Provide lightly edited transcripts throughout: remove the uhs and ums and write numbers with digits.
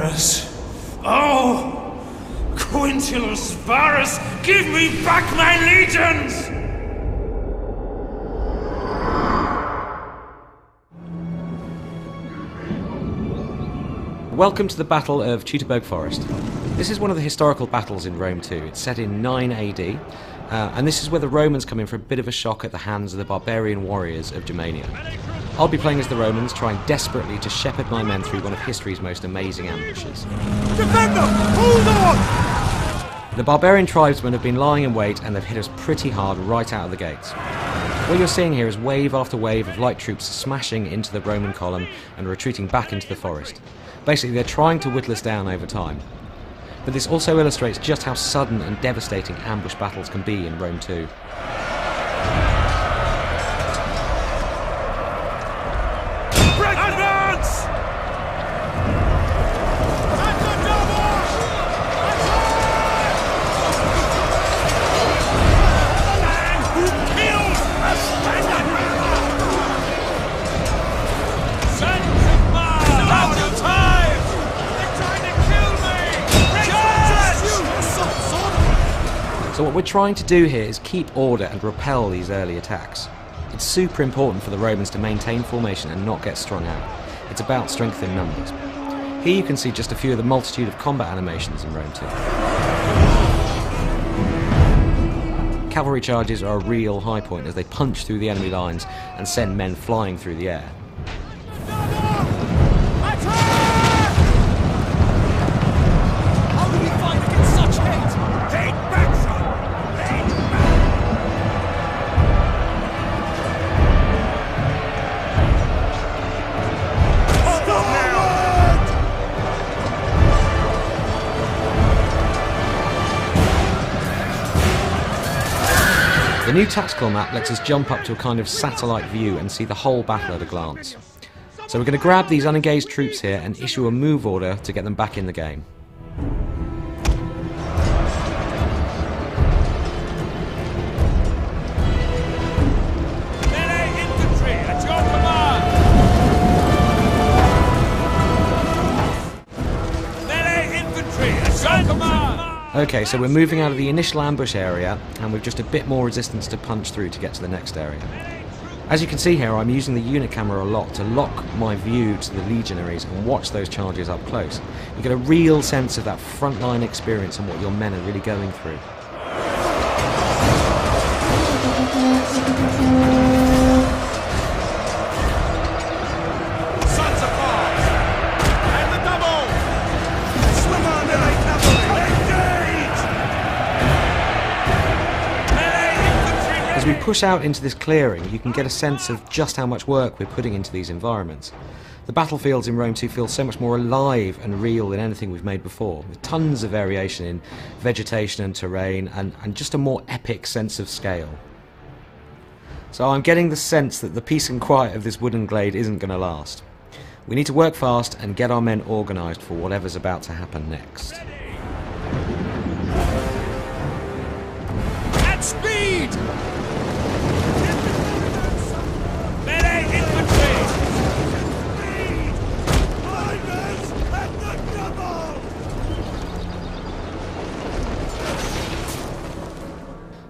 Varus. Oh! Quintilis Varus, give me back my legions! Welcome to the Battle of Teutoburg Forest. This is one of the historical battles in Rome too. It's set in 9 AD, and this is where the Romans come in for a bit of a shock at the hands of the barbarian warriors of Germania. I'll be playing as the Romans, trying desperately to shepherd my men through one of history's most amazing ambushes. Defend them! Hold on! The barbarian tribesmen have been lying in wait and they've hit us pretty hard right out of the gates. What you're seeing here is wave after wave of light troops smashing into the Roman column and retreating back into the forest. Basically, they're trying to whittle us down over time. But this also illustrates just how sudden and devastating ambush battles can be in Rome too. Advance! Man who kills a standard! Sons of Mars! Out of time! They're trying to kill me! Charge! So what we're trying to do here is keep order and repel these early attacks. It's super important for the Romans to maintain formation and not get strung out. It's about strength in numbers. Here you can see just a few of the multitude of combat animations in Rome too. Cavalry charges are a real high point as they punch through the enemy lines and send men flying through the air. How do we fight against such hate? Hate back, son! Hate back! Stop now! The new tactical map lets us jump up to a kind of satellite view and see the whole battle at a glance. So we're going to grab these unengaged troops here and issue a move order to get them back in the game. Melee infantry at your command! Melee infantry at your command! Okay, so we're moving out of the initial ambush area and we've just a bit more resistance to punch through to get to the next area. As you can see here, I'm using the unit camera a lot to lock my view to the legionaries and watch those charges up close. You get a real sense of that frontline experience and what your men are really going through. Sons of Mars! And the double! Swing on, melee cavalry! Engage! Melee infantry ready! As we push out into this clearing, you can get a sense of just how much work we're putting into these environments. The battlefields in Rome 2 feel so much more alive and real than anything we've made before, with tons of variation in vegetation and terrain and just a more epic sense of scale. So I'm getting the sense that the peace and quiet of this wooden glade isn't going to last. We need to work fast and get our men organised for whatever's about to happen next. At speed! Melee infantry! Speed! Riders at the double!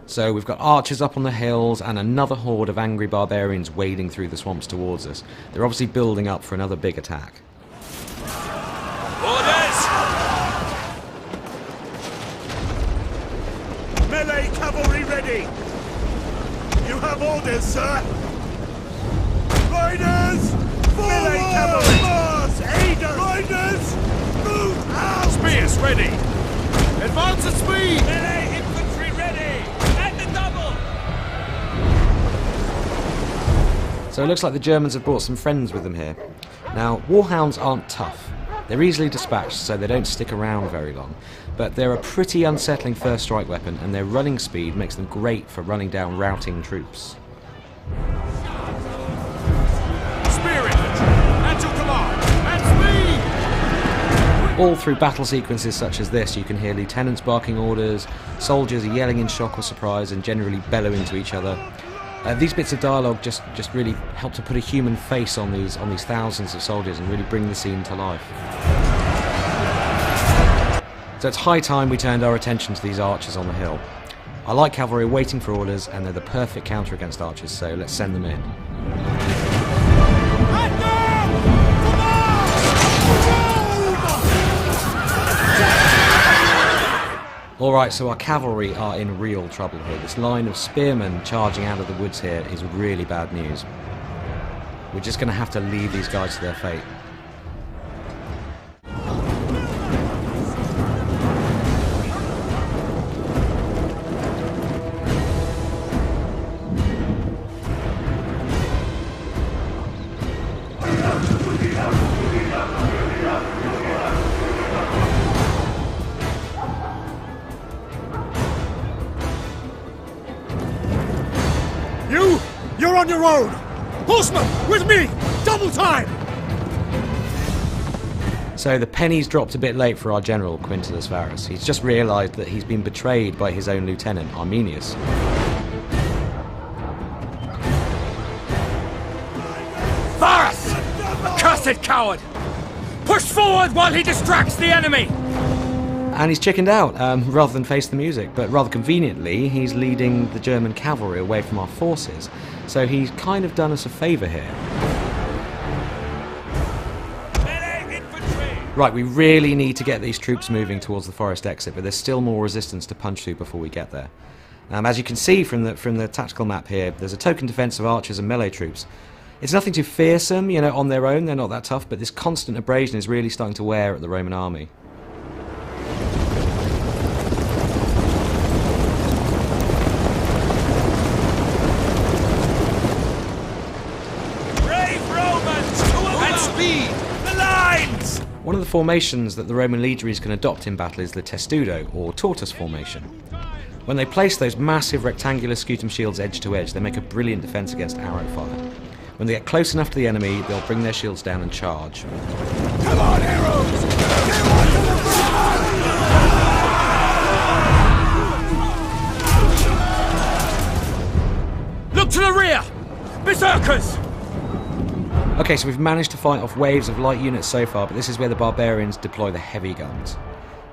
So we've got archers up on the hills and another horde of angry barbarians wading through the swamps towards us. They're obviously building up for another big attack. Orders! Melee cavalry ready! You have orders, sir! Riders! Forward! Melee cavalry! Mars! Aid us! Riders! Move out! Spears ready! Advance at speed! Melee infantry ready! And the double! So it looks like the Germans have brought some friends with them here. Now, warhounds aren't tough. They're easily dispatched, so they don't stick around very long. But they're a pretty unsettling first strike weapon, and their running speed makes them great for running down routing troops. Spear infantry! At your command! And speed! All through battle sequences such as this, you can hear lieutenants barking orders, soldiers yelling in shock or surprise and generally bellowing to each other. These bits of dialogue just really help to put a human face on these thousands of soldiers and really bring the scene to life. So it's high time we turned our attention to these archers on the hill. I like cavalry waiting for orders, and they're the perfect counter against archers, so let's send them in. Alright, so our cavalry are in real trouble here. This line of spearmen charging out of the woods here is really bad news. We're just going to have to leave these guys to their fate. You're on your own! Horsemen, with me! Double time! So the penny's dropped a bit late for our general, Quintillus Varus. He's just realised that he's been betrayed by his own lieutenant, Arminius. Varus! Accursed coward! Push forward while he distracts the enemy! And he's chickened out, rather than face the music, but rather conveniently, he's leading the German cavalry away from our forces. So he's kind of done us a favour here. Right, we really need to get these troops moving towards the forest exit, but there's still more resistance to punch through before we get there. As you can see from the tactical map here, there's a token defence of archers and melee troops. It's nothing too fearsome, you know, on their own, they're not that tough, but this constant abrasion is really starting to wear at the Roman army. One of the formations that the Roman legionaries can adopt in battle is the testudo, or tortoise formation. When they place those massive rectangular scutum shields edge to edge, they make a brilliant defence against arrow fire. When they get close enough to the enemy, they'll bring their shields down and charge. Come on, arrows! Get on to the front! Look to the rear! Berserkers! Okay, so we've managed to fight off waves of light units so far, but this is where the barbarians deploy the heavy guns.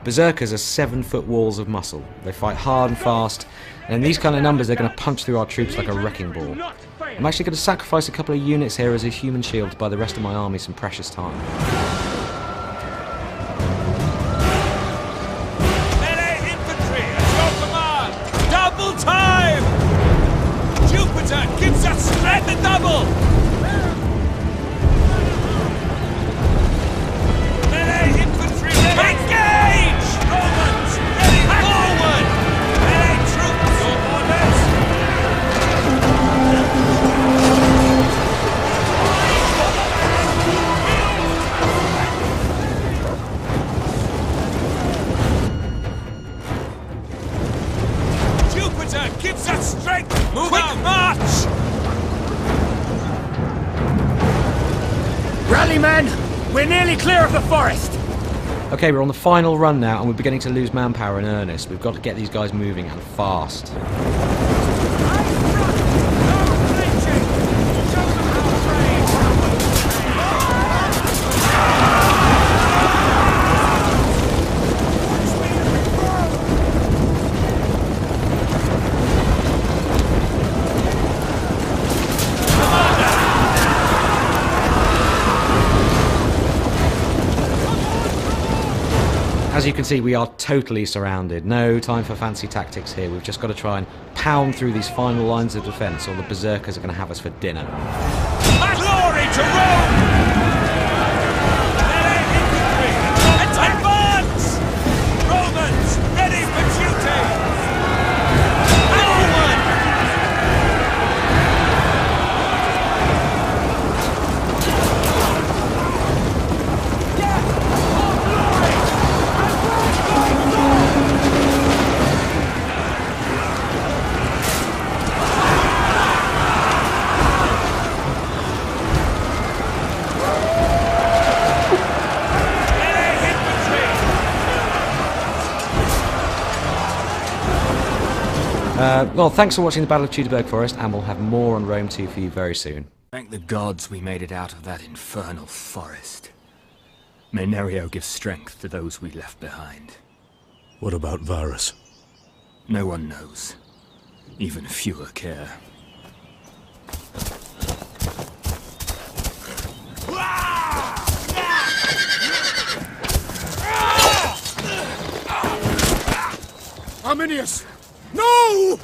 Berserkers are 7-foot walls of muscle. They fight hard and fast, and in these kind of numbers they're going to punch through our troops like a wrecking ball. I'm actually going to sacrifice a couple of units here as a human shield to buy the rest of my army some precious time. Melee infantry at your command! Double time! Jupiter gives us strength the double! Engage! Romans, heading forward! Melee troops, your orders! Jupiter gives us strength! Move Quick out. March! Rally, men! We're nearly clear of the forest! Okay, we're on the final run now, and we're beginning to lose manpower in earnest. We've got to get these guys moving, and fast. As you can see, we are totally surrounded. No time for fancy tactics here. We've just got to try and pound through these final lines of defence, or the berserkers are going to have us for dinner. Glory to Rome! Advance! Romans, ready for duty! Onward! Well, thanks for watching the Battle of Teutoburg Forest, and we'll have more on Rome 2 for you very soon. Thank the gods we made it out of that infernal forest. May Nerio give strength to those we left behind. What about Varus? No one knows. Even fewer care. Arminius! No!